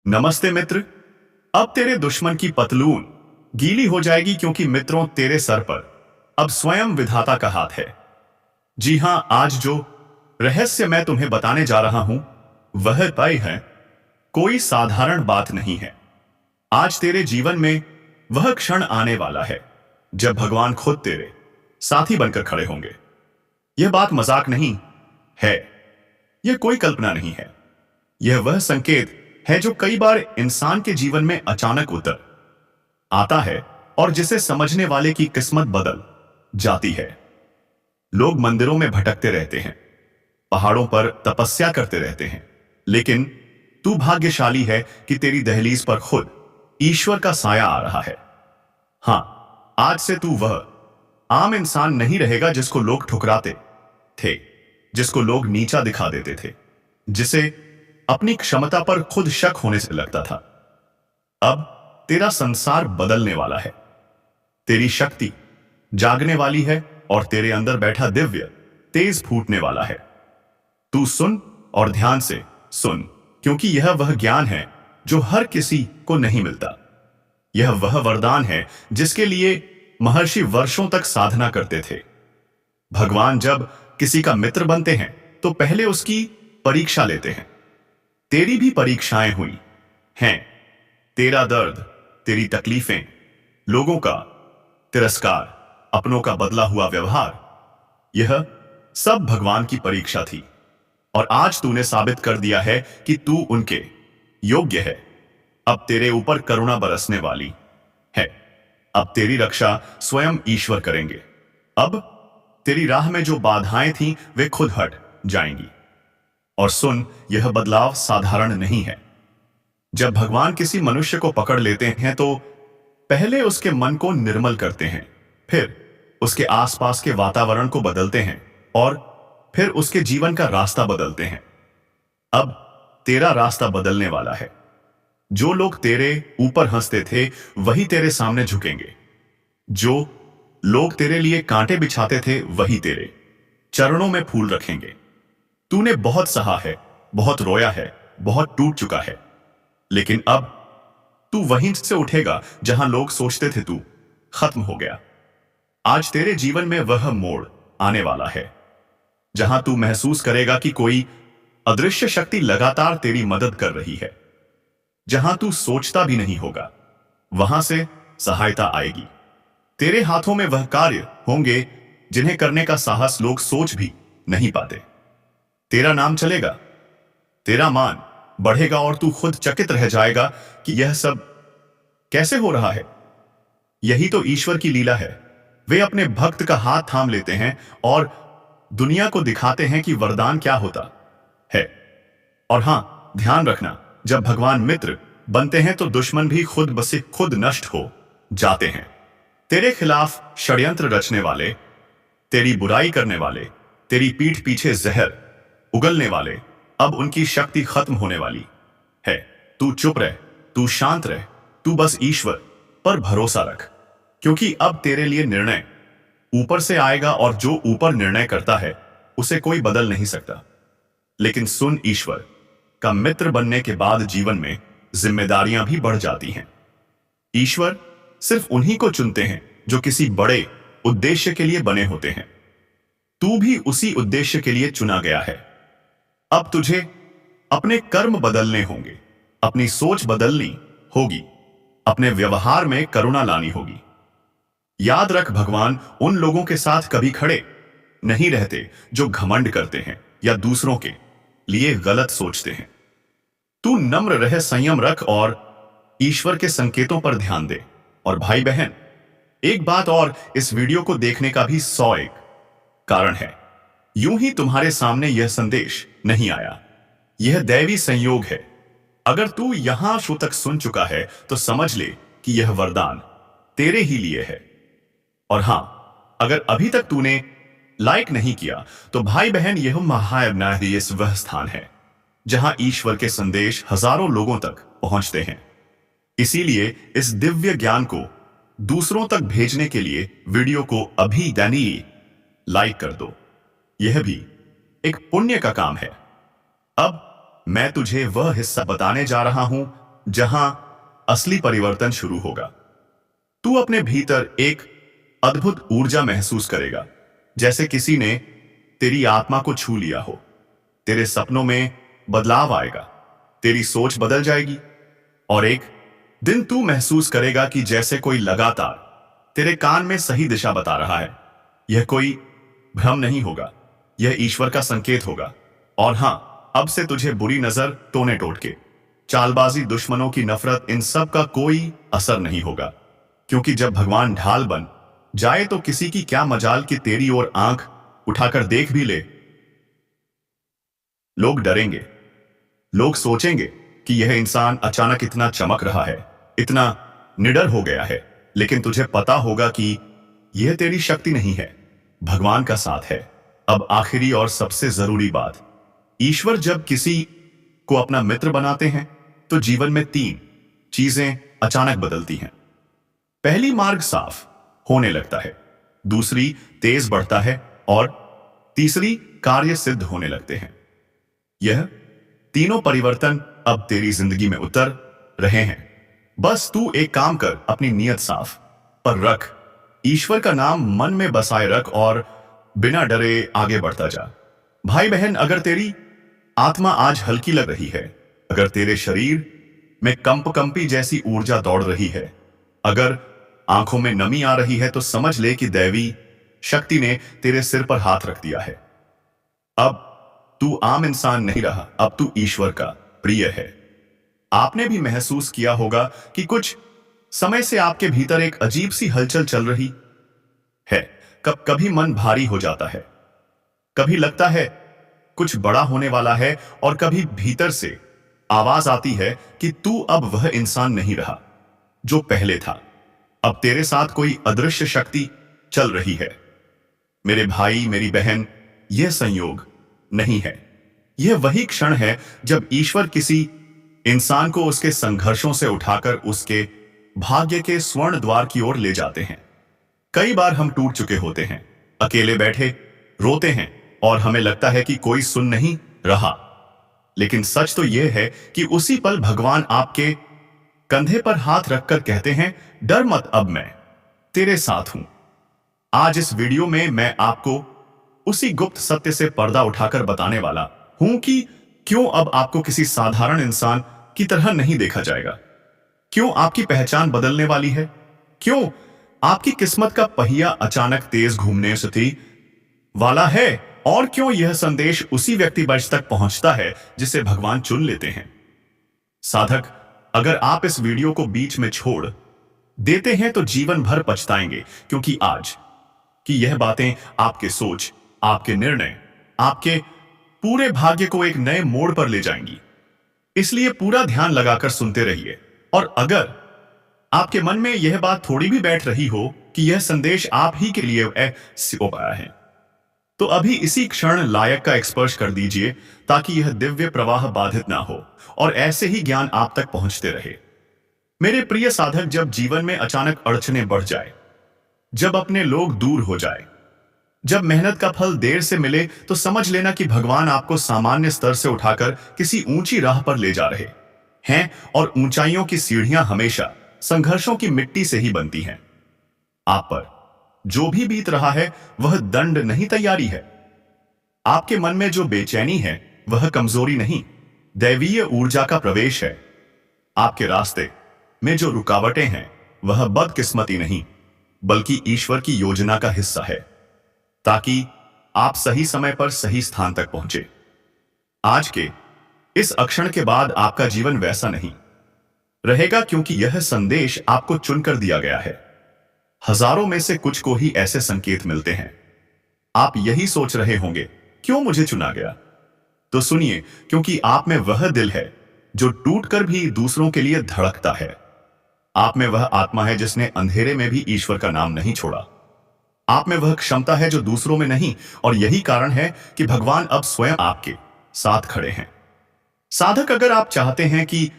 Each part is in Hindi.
नमस्ते मित्र। अब तेरे दुश्मन की पतलून गीली हो जाएगी क्योंकि मित्रों तेरे सर पर अब स्वयं विधाता का हाथ है। जी हां, आज जो रहस्य मैं तुम्हें बताने जा रहा हूं वह तय है, कोई साधारण बात नहीं है। आज तेरे जीवन में वह क्षण आने वाला है जब भगवान खुद तेरे साथी बनकर खड़े होंगे। यह बात मजाक नहीं है, यह कोई कल्पना नहीं है। यह वह संकेत है जो कई बार इंसान के जीवन में अचानक उतर आता है और जिसे समझने वाले की किस्मत बदल जाती है। लोग मंदिरों में भटकते रहते हैं, पहाड़ों पर तपस्या करते रहते हैं, लेकिन तू भाग्यशाली है कि तेरी दहलीज पर खुद ईश्वर का साया आ रहा है। हां, आज से तू वह आम इंसान नहीं रहेगा जिसको लोग ठुकराते थे, जिसको लोग नीचा दिखा देते थे, जिसे अपनी क्षमता पर खुद शक होने से लगता था। अब तेरा संसार बदलने वाला है, तेरी शक्ति जागने वाली है और तेरे अंदर बैठा दिव्य तेज फूटने वाला है। तू सुन और ध्यान से सुन, क्योंकि यह वह ज्ञान है जो हर किसी को नहीं मिलता। यह वह वरदान है जिसके लिए महर्षि वर्षों तक साधना करते थे। भगवान जब किसी का मित्र बनते हैं तो पहले उसकी परीक्षा लेते हैं। तेरी भी परीक्षाएं हुई हैं। तेरा दर्द, तेरी तकलीफें, लोगों का तिरस्कार, अपनों का बदला हुआ व्यवहार, यह सब भगवान की परीक्षा थी। और आज तूने साबित कर दिया है कि तू उनके योग्य है। अब तेरे ऊपर करुणा बरसने वाली है। अब तेरी रक्षा स्वयं ईश्वर करेंगे। अब तेरी राह में जो बाधाएं थीं वे खुद हट जाएंगी। और सुन, यह बदलाव साधारण नहीं है। जब भगवान किसी मनुष्य को पकड़ लेते हैं तो पहले उसके मन को निर्मल करते हैं, फिर उसके आसपास के वातावरण को बदलते हैं और फिर उसके जीवन का रास्ता बदलते हैं। अब तेरा रास्ता बदलने वाला है। जो लोग तेरे ऊपर हंसते थे वही तेरे सामने झुकेंगे। जो लोग तेरे लिए कांटे बिछाते थे वही तेरे चरणों में फूल रखेंगे। तूने बहुत सहा है, बहुत रोया है, बहुत टूट चुका है, लेकिन अब तू वहीं से उठेगा जहां लोग सोचते थे तू खत्म हो गया। आज तेरे जीवन में वह मोड़ आने वाला है जहां तू महसूस करेगा कि कोई अदृश्य शक्ति लगातार तेरी मदद कर रही है। जहां तू सोचता भी नहीं होगा वहां से सहायता आएगी। तेरे हाथों में वह कार्य होंगे जिन्हें करने का साहस लोग सोच भी नहीं पाते। तेरा नाम चलेगा, तेरा मान बढ़ेगा और तू खुद चकित रह जाएगा कि यह सब कैसे हो रहा है। यही तो ईश्वर की लीला है। वे अपने भक्त का हाथ थाम लेते हैं और दुनिया को दिखाते हैं कि वरदान क्या होता है। और हां, ध्यान रखना, जब भगवान मित्र बनते हैं तो दुश्मन भी खुद बसे खुद नष्ट हो जाते हैं। तेरे खिलाफ षड्यंत्र रचने वाले, तेरी बुराई करने वाले, तेरी पीठ पीछे जहर उगलने वाले, अब उनकी शक्ति खत्म होने वाली है। तू चुप रह, तू शांत रह, तू बस ईश्वर पर भरोसा रख, क्योंकि अब तेरे लिए निर्णय ऊपर से आएगा और जो ऊपर निर्णय करता है उसे कोई बदल नहीं सकता। लेकिन सुन, ईश्वर का मित्र बनने के बाद जीवन में जिम्मेदारियां भी बढ़ जाती हैं। ईश्वर सिर्फ उन्हीं को चुनते हैं जो किसी बड़े उद्देश्य के लिए बने होते हैं। तू भी उसी उद्देश्य के लिए चुना गया है। अब तुझे अपने कर्म बदलने होंगे, अपनी सोच बदलनी होगी, अपने व्यवहार में करुणा लानी होगी। याद रख, भगवान उन लोगों के साथ कभी खड़े नहीं रहते जो घमंड करते हैं या दूसरों के लिए गलत सोचते हैं। तू नम्र रह, संयम रख और ईश्वर के संकेतों पर ध्यान दे। और भाई बहन, एक बात और, इस वीडियो को देखने का भी 101 कारण है। यूं ही तुम्हारे सामने यह संदेश नहीं आया, यह दैवी संयोग है। अगर तू यहां शो तक सुन चुका है तो समझ ले कि यह वरदान तेरे ही लिए है। और हां, अगर अभी तक तूने लाइक नहीं किया तो भाई बहन, यह महायज्ञ वह स्थान है जहां ईश्वर के संदेश हजारों लोगों तक पहुंचते हैं। इसीलिए इस दिव्य ज्ञान को दूसरों तक भेजने के लिए वीडियो को अभी लाइक कर दो। यह भी एक पुण्य का काम है। अब मैं तुझे वह हिस्सा बताने जा रहा हूं जहां असली परिवर्तन शुरू होगा। तू अपने भीतर एक अद्भुत ऊर्जा महसूस करेगा, जैसे किसी ने तेरी आत्मा को छू लिया हो। तेरे सपनों में बदलाव आएगा, तेरी सोच बदल जाएगी और एक दिन तू महसूस करेगा कि जैसे कोई लगातार तेरे कान में सही दिशा बता रहा है। यह कोई भ्रम नहीं होगा, यह ईश्वर का संकेत होगा। और हां, अब से तुझे बुरी नजर, टोने टोटके, चालबाजी, दुश्मनों की नफरत, इन सब का कोई असर नहीं होगा, क्योंकि जब भगवान ढाल बन जाए तो किसी की क्या मजाल कि तेरी ओर आंख उठाकर देख भी ले। लोग डरेंगे, लोग सोचेंगे कि यह इंसान अचानक इतना चमक रहा है, इतना निडर हो गया है, लेकिन तुझे पता होगा कि यह तेरी शक्ति नहीं है, भगवान का साथ है। अब आखिरी और सबसे जरूरी बात, ईश्वर जब किसी को अपना मित्र बनाते हैं तो जीवन में 3 चीजें अचानक बदलती हैं। पहली, मार्ग साफ होने लगता है, दूसरी, तेज बढ़ता है और तीसरी, कार्य सिद्ध होने लगते हैं। यह तीनों परिवर्तन अब तेरी जिंदगी में उतर रहे हैं। बस तू एक काम कर, अपनी नीयत साफ पर रख, ईश्वर का नाम मन में बसाए रख और बिना डरे आगे बढ़ता जा। भाई बहन, अगर तेरी आत्मा आज हल्की लग रही है, अगर तेरे शरीर में कंपकंपी जैसी ऊर्जा दौड़ रही है, अगर आंखों में नमी आ रही है, तो समझ ले कि दैवी शक्ति ने तेरे सिर पर हाथ रख दिया है। अब तू आम इंसान नहीं रहा, अब तू ईश्वर का प्रिय है। आपने भी महसूस किया होगा कि कुछ समय से आपके भीतर एक अजीब सी हलचल चल रही है। कभी मन भारी हो जाता है, कभी लगता है कुछ बड़ा होने वाला है, और कभी भीतर से आवाज आती है कि तू अब वह इंसान नहीं रहा जो पहले था। अब तेरे साथ कोई अदृश्य शक्ति चल रही है। मेरे भाई, मेरी बहन, यह संयोग नहीं है, यह वही क्षण है जब ईश्वर किसी इंसान को उसके संघर्षों से उठाकर उसके भाग्य के स्वर्ण द्वार की ओर ले जाते हैं। कई बार हम टूट चुके होते हैं, अकेले बैठे रोते हैं और हमें लगता है कि कोई सुन नहीं रहा, लेकिन सच तो यह है कि उसी पल भगवान आपके कंधे पर हाथ रखकर कहते हैं, डर मत, अब मैं तेरे साथ हूं। आज इस वीडियो में मैं आपको उसी गुप्त सत्य से पर्दा उठाकर बताने वाला हूं कि क्यों अब आपको किसी साधारण इंसान की तरह नहीं देखा जाएगा, क्यों आपकी पहचान बदलने वाली है, क्यों आपकी किस्मत का पहिया अचानक तेज घूमने से वाला है, और क्यों यह संदेश उसी व्यक्ति बच तक पहुंचता है जिसे भगवान चुन लेते हैं। साधक, अगर आप इस वीडियो को बीच में छोड़ देते हैं तो जीवन भर पछताएंगे, क्योंकि आज की यह बातें आपके सोच, आपके निर्णय, आपके पूरे भाग्य को एक नए मोड़ पर ले जाएंगी। इसलिए पूरा ध्यान लगाकर सुनते रहिए। और अगर आपके मन में यह बात थोड़ी भी बैठ रही हो कि यह संदेश आप ही के लिए हो पाया है, तो अभी इसी क्षण लायक का स्पर्श कर दीजिए, ताकि यह दिव्य प्रवाह बाधित ना हो और ऐसे ही ज्ञान आप तक पहुंचते रहे। मेरे प्रिय साधक, जब जीवन में अचानक अड़चनें बढ़ जाए, जब अपने लोग दूर हो जाए, जब मेहनत का फल देर से मिले, तो समझ लेना कि भगवान आपको सामान्य स्तर से उठाकर किसी ऊंची राह पर ले जा रहे हैं, और ऊंचाइयों की सीढ़ियां हमेशा संघर्षों की मिट्टी से ही बनती हैं। आप पर जो भी बीत रहा है वह दंड नहीं, तैयारी है। आपके मन में जो बेचैनी है वह कमजोरी नहीं, दैवीय ऊर्जा का प्रवेश है। आपके रास्ते में जो रुकावटें हैं वह बदकिस्मती नहीं, बल्कि ईश्वर की योजना का हिस्सा है, ताकि आप सही समय पर सही स्थान तक पहुंचे। आज के इस अक्षण के बाद आपका जीवन वैसा नहीं रहेगा, क्योंकि यह संदेश आपको चुनकर दिया गया है। हजारों में से कुछ को ही ऐसे संकेत मिलते हैं। आप यही सोच रहे होंगे, क्यों मुझे चुना गया? तो सुनिए, क्योंकि आप में वह दिल है जो टूटकर भी दूसरों के लिए धड़कता है। आप में वह आत्मा है जिसने अंधेरे में भी ईश्वर का नाम नहीं छोड़ा। आप में वह क्षमता है जो दूसरों में नहीं, और यही कारण है कि भगवान अब स्वयं आपके साथ खड़े हैं। साधक, अगर आप चाहते हैं कि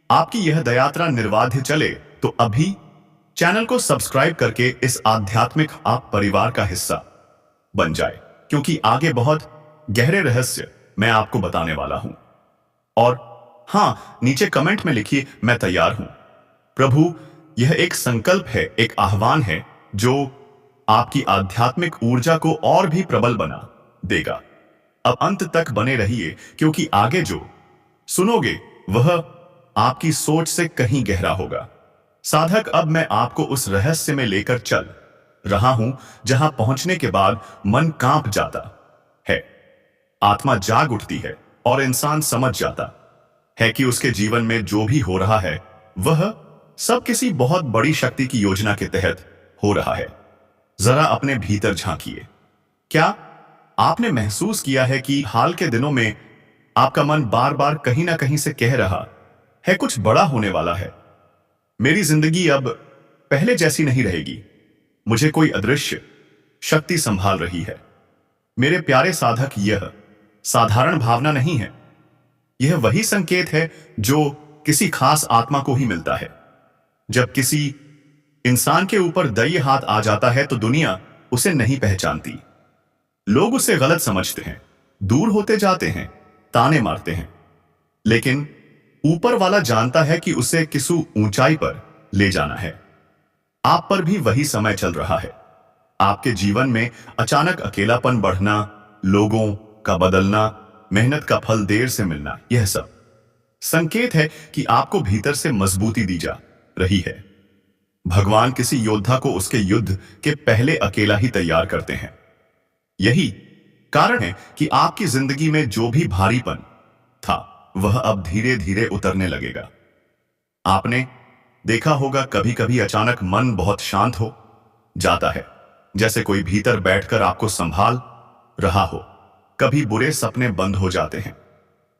आपकी यह दयात्रा निर्बाध चले, तो अभी चैनल को सब्सक्राइब करके इस आध्यात्मिक आप परिवार का हिस्सा बन जाए, क्योंकि आगे बहुत गहरे रहस्य मैं आपको बताने वाला हूं। और हाँ, नीचे कमेंट में लिखिए, मैं तैयार हूं। प्रभु, यह एक संकल्प है, एक आह्वान है जो आपकी आध्यात्मिक ऊर्जा को और भी प्रबल बना देगा। अब अंत तक बने रहिए, क्योंकि आगे जो सुनोगे वह आपकी सोच से कहीं गहरा होगा। साधक, अब मैं आपको उस रहस्य में लेकर चल रहा हूं जहां पहुंचने के बाद मन कांप जाता है, आत्मा जाग उठती है और इंसान समझ जाता है कि उसके जीवन में जो भी हो रहा है वह सब किसी बहुत बड़ी शक्ति की योजना के तहत हो रहा है। जरा अपने भीतर झांकिए। क्या आपने महसूस किया है कि हाल के दिनों में आपका मन बार बार कहीं ना कहीं से कह रहा है कुछ बड़ा होने वाला है, मेरी जिंदगी अब पहले जैसी नहीं रहेगी, मुझे कोई अदृश्य शक्ति संभाल रही है। मेरे प्यारे साधक, यह साधारण भावना नहीं है, यह वही संकेत है जो किसी खास आत्मा को ही मिलता है। जब किसी इंसान के ऊपर दैवीय हाथ आ जाता है तो दुनिया उसे नहीं पहचानती। लोग उसे गलत समझते हैं, दूर होते जाते हैं, ताने मारते हैं, लेकिन ऊपर वाला जानता है कि उसे किसी ऊंचाई पर ले जाना है। आप पर भी वही समय चल रहा है। आपके जीवन में अचानक अकेलापन बढ़ना, लोगों का बदलना, मेहनत का फल देर से मिलना, यह सब संकेत है कि आपको भीतर से मजबूती दी जा रही है। भगवान किसी योद्धा को उसके युद्ध के पहले अकेला ही तैयार करते हैं। यही कारण है कि आपकी जिंदगी में जो भी भारीपन था वह अब धीरे धीरे उतरने लगेगा। आपने देखा होगा, कभी कभी अचानक मन बहुत शांत हो जाता है, जैसे कोई भीतर बैठकर आपको संभाल रहा हो। कभी बुरे सपने बंद हो जाते हैं,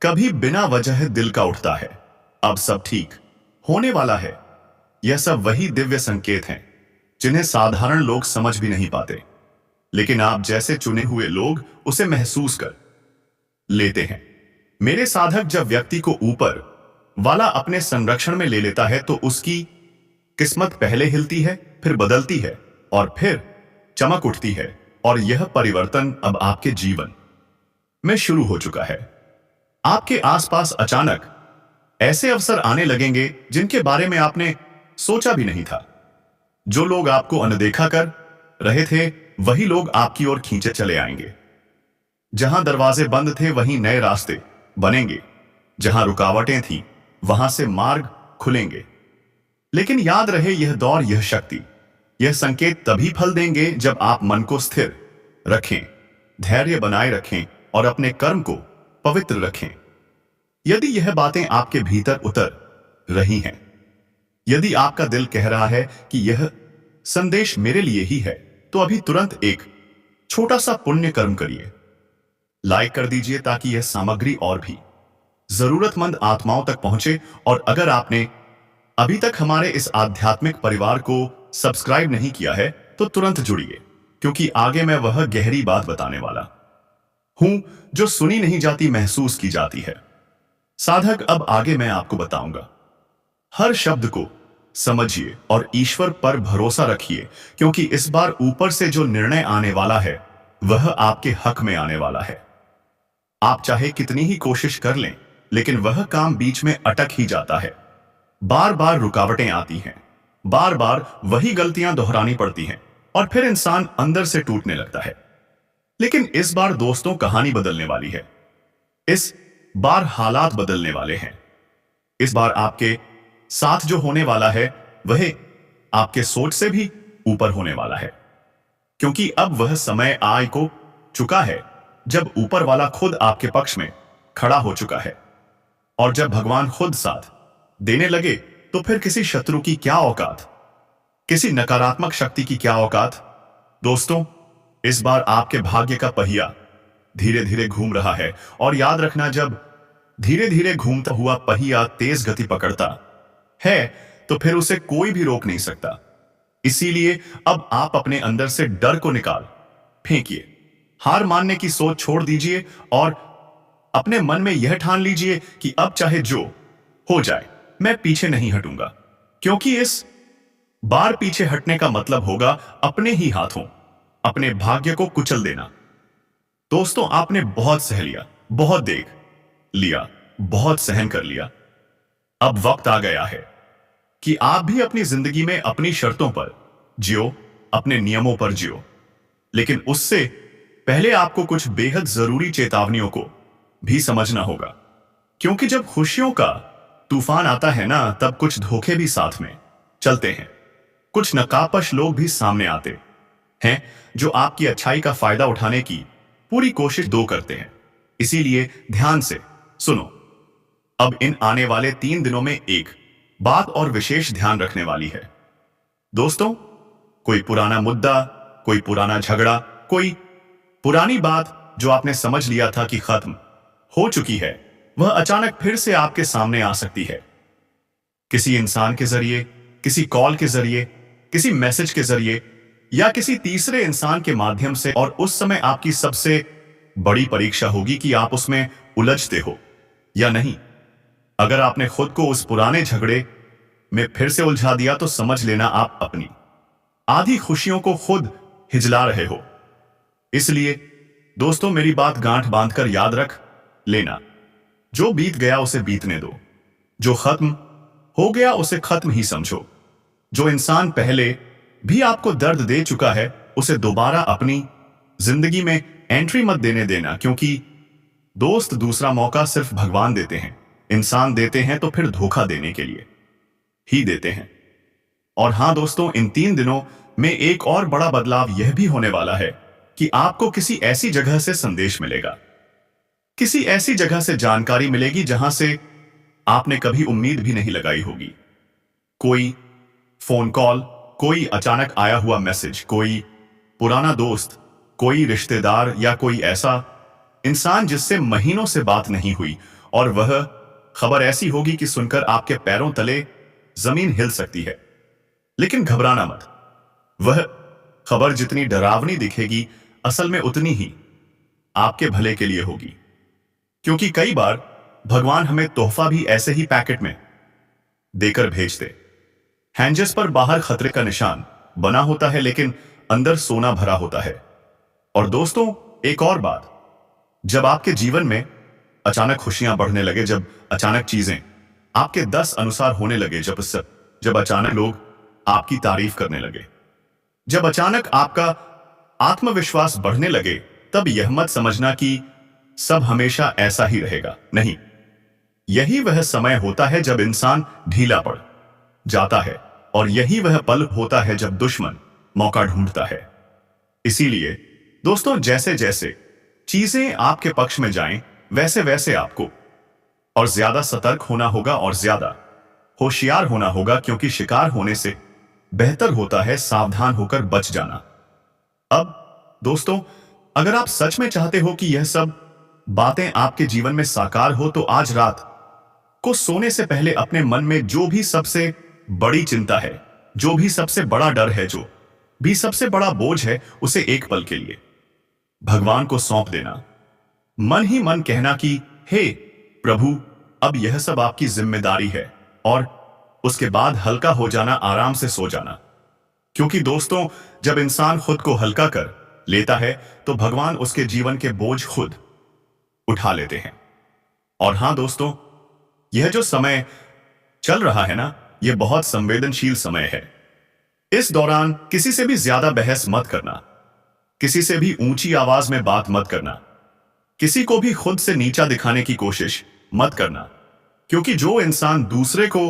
कभी बिना वजह दिल का उठता है, अब सब ठीक होने वाला है। यह सब वही दिव्य संकेत हैं जिन्हें साधारण लोग समझ भी नहीं पाते, लेकिन आप जैसे चुने हुए लोग उसे महसूस कर लेते हैं। मेरे साधक, जब व्यक्ति को ऊपर वाला अपने संरक्षण में ले लेता है तो उसकी किस्मत पहले हिलती है, फिर बदलती है और फिर चमक उठती है। और यह परिवर्तन अब आपके जीवन में शुरू हो चुका है। आपके आसपास अचानक ऐसे अवसर आने लगेंगे जिनके बारे में आपने सोचा भी नहीं था। जो लोग आपको अनदेखा कर रहे थे वही लोग आपकी ओर खींचे चले आएंगे। जहां दरवाजे बंद थे वहीं नए रास्ते बनेंगे, जहां रुकावटें थीं वहां से मार्ग खुलेंगे। लेकिन याद रहे, यह दौर, यह शक्ति, यह संकेत तभी फल देंगे जब आप मन को स्थिर रखें, धैर्य बनाए रखें और अपने कर्म को पवित्र रखें। यदि यह बातें आपके भीतर उतर रही हैं, यदि आपका दिल कह रहा है कि यह संदेश मेरे लिए ही है, तो अभी तुरंत एक छोटा सा पुण्य कर्म करिए। लाइक कर दीजिए ताकि यह सामग्री और भी जरूरतमंद आत्माओं तक पहुंचे। और अगर आपने अभी तक हमारे इस आध्यात्मिक परिवार को सब्सक्राइब नहीं किया है तो तुरंत जुड़िए, क्योंकि आगे मैं वह गहरी बात बताने वाला हूं जो सुनी नहीं जाती, महसूस की जाती है। साधक, अब आगे मैं आपको बताऊंगा। हर शब्द को समझिए और ईश्वर पर भरोसा रखिए, क्योंकि इस बार ऊपर से जो निर्णय आने वाला है वह आपके हक में आने वाला है। आप चाहे कितनी ही कोशिश कर लें, लेकिन वह काम बीच में अटक ही जाता है। बार बार रुकावटें आती हैं, बार बार वही गलतियां दोहरानी पड़ती हैं और फिर इंसान अंदर से टूटने लगता है। लेकिन इस बार दोस्तों, कहानी बदलने वाली है। इस बार हालात बदलने वाले हैं। इस बार आपके साथ जो होने वाला है वह आपके सोच से भी ऊपर होने वाला है, क्योंकि अब वह समय आ को चुका है जब ऊपर वाला खुद आपके पक्ष में खड़ा हो चुका है। और जब भगवान खुद साथ देने लगे तो फिर किसी शत्रु की क्या औकात, किसी नकारात्मक शक्ति की क्या औकात। दोस्तों, इस बार आपके भाग्य का पहिया धीरे धीरे घूम रहा है, और याद रखना, जब धीरे धीरे घूमता हुआ पहिया तेज गति पकड़ता है तो फिर उसे कोई भी रोक नहीं सकता। इसीलिए अब आप अपने अंदर से डर को निकाल फेंकिए, हार मानने की सोच छोड़ दीजिए और अपने मन में यह ठान लीजिए कि अब चाहे जो हो जाए मैं पीछे नहीं हटूंगा, क्योंकि इस बार पीछे हटने का मतलब होगा अपने ही हाथों अपने भाग्य को कुचल देना। दोस्तों, आपने बहुत सह लिया, बहुत देख लिया, बहुत सहन कर लिया, अब वक्त आ गया है कि आप भी अपनी जिंदगी में अपनी शर्तों पर जियो, अपने नियमों पर जियो। लेकिन उससे पहले आपको कुछ बेहद जरूरी चेतावनियों को भी समझना होगा, क्योंकि जब खुशियों का तूफान आता है ना, तब कुछ धोखे भी साथ में चलते हैं। कुछ नकाबपोश लोग भी सामने आते हैं जो आपकी अच्छाई का फायदा उठाने की पूरी कोशिश करते हैं। इसीलिए ध्यान से सुनो। अब इन आने वाले 3 दिनों में एक बात और विशेष ध्यान रखने वाली है दोस्तों। कोई पुराना मुद्दा, कोई पुराना झगड़ा, कोई पुरानी बात जो आपने समझ लिया था कि खत्म हो चुकी है, वह अचानक फिर से आपके सामने आ सकती है। किसी इंसान के जरिए, किसी कॉल के जरिए, किसी मैसेज के जरिए या किसी तीसरे इंसान के माध्यम से। और उस समय आपकी सबसे बड़ी परीक्षा होगी कि आप उसमें उलझते हो या नहीं। अगर आपने खुद को उस पुराने झगड़े में फिर से उलझा दिया तो समझ लेना आप अपनी आधी खुशियों को खुद हिजला रहे हो। इसलिए दोस्तों, मेरी बात गांठ बांधकर याद रख लेना, जो बीत गया उसे बीतने दो, जो खत्म हो गया उसे खत्म ही समझो। जो इंसान पहले भी आपको दर्द दे चुका है उसे दोबारा अपनी जिंदगी में एंट्री मत देने देना, क्योंकि दोस्त दूसरा मौका सिर्फ भगवान देते हैं। इंसान देते हैं तो फिर धोखा देने के लिए ही देते हैं। और हां दोस्तों, इन 3 दिनों में एक और बड़ा बदलाव यह भी होने वाला है कि आपको किसी ऐसी जगह से संदेश मिलेगा, किसी ऐसी जगह से जानकारी मिलेगी जहां से आपने कभी उम्मीद भी नहीं लगाई होगी। कोई फोन कॉल, कोई अचानक आया हुआ मैसेज, कोई पुराना दोस्त, कोई रिश्तेदार या कोई ऐसा इंसान जिससे महीनों से बात नहीं हुई। और वह खबर ऐसी होगी कि सुनकर आपके पैरों तले जमीन हिल सकती है। लेकिन घबराना मत, वह खबर जितनी डरावनी दिखेगी असल में उतनी ही आपके भले के लिए होगी। क्योंकि कई बार भगवान हमें तोहफा भी ऐसे ही पैकेट में देकर भेजते। हैंजस पर बाहर खतरे का निशान बना होता है, लेकिन अंदर सोना भरा होता है। और दोस्तों, एक और बात, जब आपके जीवन में अचानक खुशियां बढ़ने लगे, जब अचानक चीजें आपके 10 अनुसार होने लगे, जब अचानक लोग आपकी तारीफ करने लगे, जब अचानक आपका आत्मविश्वास बढ़ने लगे, तब यह मत समझना कि सब हमेशा ऐसा ही रहेगा। नहीं, यही वह समय होता है जब इंसान ढीला पड़ जाता है, और यही वह पल होता है जब दुश्मन मौका ढूंढता है। इसीलिए दोस्तों, जैसे जैसे चीजें आपके पक्ष में जाएं, वैसे वैसे आपको और ज्यादा सतर्क होना होगा और ज्यादा होशियार होना होगा, क्योंकि शिकार होने से बेहतर होता है सावधान होकर बच जाना। अब दोस्तों, अगर आप सच में चाहते हो कि यह सब बातें आपके जीवन में साकार हो, तो आज रात को सोने से पहले अपने मन में जो भी सबसे बड़ी चिंता है, जो भी सबसे बड़ा डर है, जो भी सबसे बड़ा बोझ है, उसे एक पल के लिए भगवान को सौंप देना। मन ही मन कहना कि हे प्रभु, अब यह सब आपकी जिम्मेदारी है, और उसके बाद हल्का हो जाना, आराम से सो जाना। क्योंकि दोस्तों, जब इंसान खुद को हल्का कर लेता है तो भगवान उसके जीवन के बोझ खुद उठा लेते हैं। और हां दोस्तों, यह जो समय चल रहा है ना, यह बहुत संवेदनशील समय है। इस दौरान किसी से भी ज्यादा बहस मत करना, किसी से भी ऊंची आवाज में बात मत करना, किसी को भी खुद से नीचा दिखाने की कोशिश मत करना। क्योंकि जो इंसान दूसरे को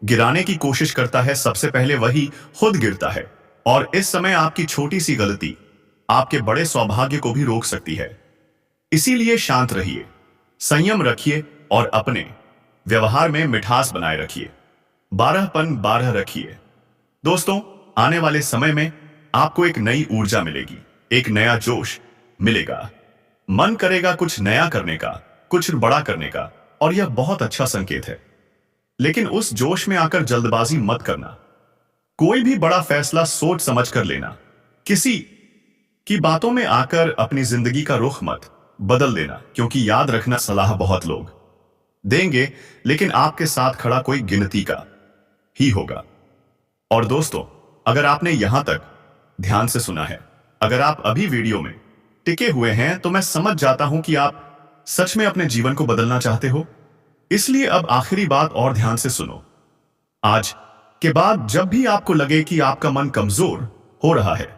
गिराने की कोशिश करता है, सबसे पहले वही खुद गिरता है। और इस समय आपकी छोटी सी गलती आपके बड़े सौभाग्य को भी रोक सकती है। इसीलिए शांत रहिए, संयम रखिए और अपने व्यवहार में मिठास बनाए रखिए, 12 रखिए। दोस्तों, आने वाले समय में आपको एक नई ऊर्जा मिलेगी, एक नया जोश मिलेगा, मन करेगा कुछ नया करने का, कुछ बड़ा करने का, और यह बहुत अच्छा संकेत है। लेकिन उस जोश में आकर जल्दबाजी मत करना, कोई भी बड़ा फैसला सोच समझ कर लेना, किसी की बातों में आकर अपनी जिंदगी का रुख मत बदल देना। क्योंकि याद रखना, सलाह बहुत लोग देंगे, लेकिन आपके साथ खड़ा कोई गिनती का ही होगा। और दोस्तों, अगर आपने यहां तक ध्यान से सुना है, अगर आप अभी वीडियो में टिके हुए हैं, तो मैं समझ जाता हूं कि आप सच में अपने जीवन को बदलना चाहते हो। इसलिए अब आखिरी बात और ध्यान से सुनो। आज के बाद जब भी आपको लगे कि आपका मन कमजोर हो रहा है,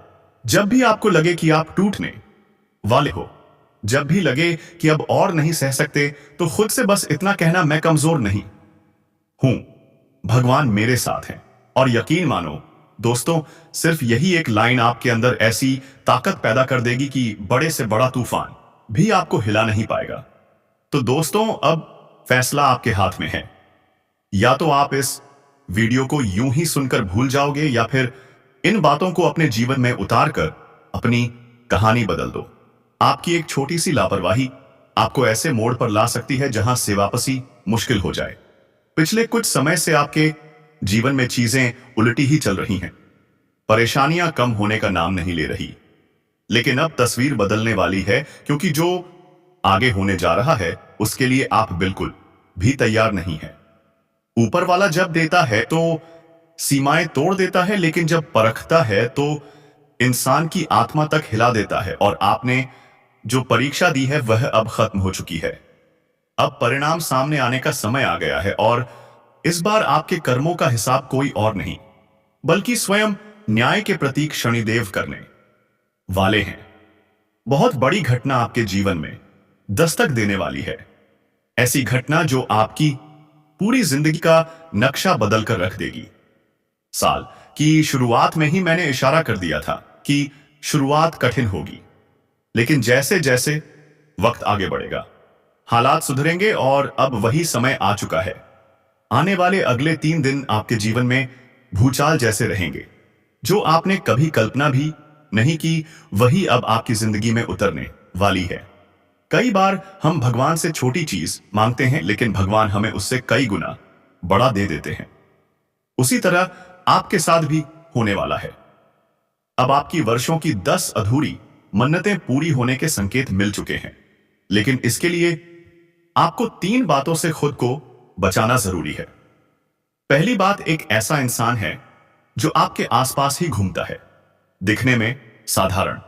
जब भी आपको लगे कि आप टूटने वाले हो, जब भी लगे कि अब और नहीं सह सकते, तो खुद से बस इतना कहना, मैं कमजोर नहीं हूं, भगवान मेरे साथ हैं। और यकीन मानो दोस्तों, सिर्फ यही एक लाइन आपके अंदर ऐसी ताकत पैदा कर देगी कि बड़े से बड़ा तूफान भी आपको हिला नहीं पाएगा। तो दोस्तों, अब फैसला आपके हाथ में है। या तो आप इस वीडियो को यूं ही सुनकर भूल जाओगे, या फिर इन बातों को अपने जीवन में उतारकर अपनी कहानी बदल दो। आपकी एक छोटी सी लापरवाही आपको ऐसे मोड़ पर ला सकती है जहां से वापसी मुश्किल हो जाए। पिछले कुछ समय से आपके जीवन में चीजें उल्टी ही चल रही हैं। परेशानियां कम होने का नाम नहीं ले रही। लेकिन अब तस्वीर बदलने वाली है, क्योंकि जो आगे होने जा रहा है उसके लिए आप बिल्कुल भी तैयार नहीं है। ऊपर वाला जब देता है तो सीमाएं तोड़ देता है, लेकिन जब परखता है तो इंसान की आत्मा तक हिला देता है। और आपने जो परीक्षा दी है वह अब खत्म हो चुकी है। अब परिणाम सामने आने का समय आ गया है, और इस बार आपके कर्मों का हिसाब कोई और नहीं बल्कि स्वयं न्याय के प्रतीक शनिदेव करने वाले हैं। बहुत बड़ी घटना आपके जीवन में दस्तक देने वाली है। ऐसी घटना जो आपकी पूरी जिंदगी का नक्शा बदल कर रख देगी। साल की शुरुआत में ही मैंने इशारा कर दिया था कि शुरुआत कठिन होगी, लेकिन जैसे जैसे वक्त आगे बढ़ेगा हालात सुधरेंगे, और अब वही समय आ चुका है। आने वाले अगले 3 दिन आपके जीवन में भूचाल जैसे रहेंगे। जो आपने कभी कल्पना भी नहीं की, वही अब आपकी जिंदगी में उतरने वाली है। कई बार हम भगवान से छोटी चीज मांगते हैं, लेकिन भगवान हमें उससे कई गुना बड़ा दे देते हैं। उसी तरह आपके साथ भी होने वाला है। अब आपकी वर्षों की 10 अधूरी मन्नतें पूरी होने के संकेत मिल चुके हैं, लेकिन इसके लिए आपको 3 बातों से खुद को बचाना जरूरी है। पहली बात, एक ऐसा इंसान है जो आपके आसपास ही घूमता है, दिखने में साधारण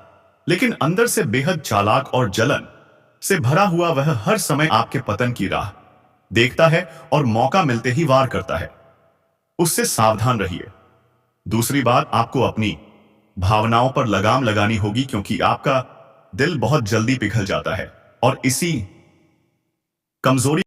लेकिन अंदर से बेहद चालाक और जलन से भरा हुआ। वह हर समय आपके पतन की राह देखता है और मौका मिलते ही वार करता है। उससे सावधान रहिए। दूसरी बात, आपको अपनी भावनाओं पर लगाम लगानी होगी, क्योंकि आपका दिल बहुत जल्दी पिघल जाता है, और इसी कमजोरी